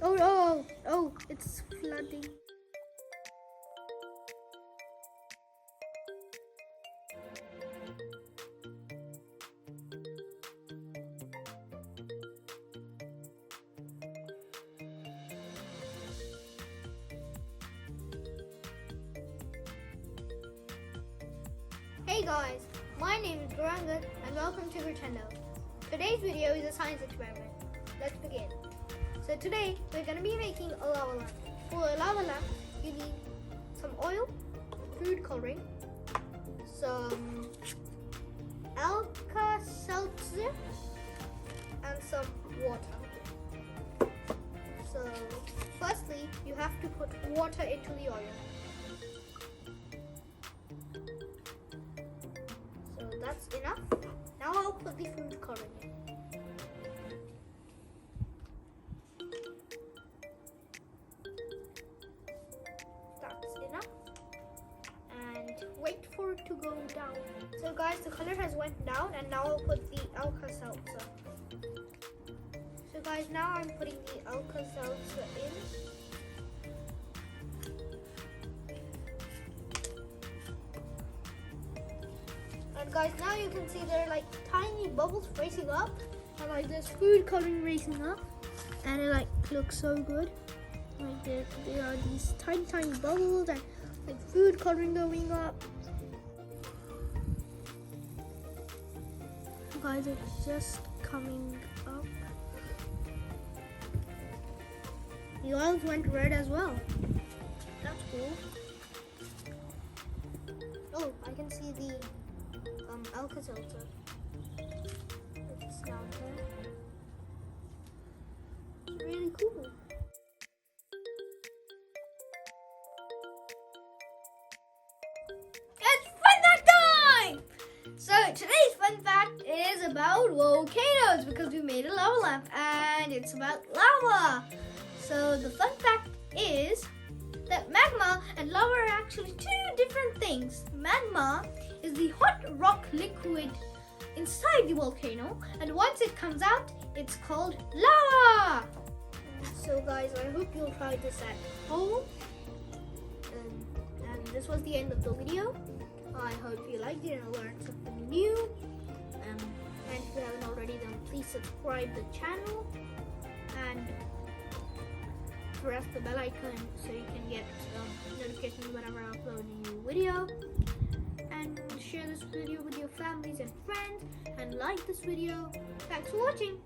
Oh, it's flooding. Hey guys, my name is GURTENDO and welcome to GURTENDO. Today's video is a science experiment. Let's begin. So today we're going to be making a lava lamp. For a lava lamp, you need some oil, food coloring, some Alka-Seltzer, and some water. So firstly, you have to put water into the oil. So that's enough. Now I'll put the food coloring in. That's enough. And wait for it to go down. So guys, the color has went down and now I'll put the Alka-Seltzer. So guys, now I'm putting the Alka-Seltzer in. And guys, now you can see there are like tiny bubbles racing up, and like there's food coloring racing up, and it like looks so good. Like there are these tiny bubbles and like food coloring going up. Guys, it's just coming up. The oils went red as well. That's cool. Oh, I can see the Alka-Seltzer. It's down there. It's really cool. It's fun fact time! So today's fun fact is about volcanoes because we made a lava lamp and it's about lava. So the fun fact is that magma and lava are actually two different things. Magma is the hot rock liquid inside the volcano, and once it comes out, it's called lava. So guys, I hope you'll try this at home. And this was the end of the video. I hope you liked it and learned something new. And if you haven't already, then please subscribe the channel and press the bell icon so you can get notifications whenever I upload a new video. And share this video with your families and friends and like this video. Thanks for watching.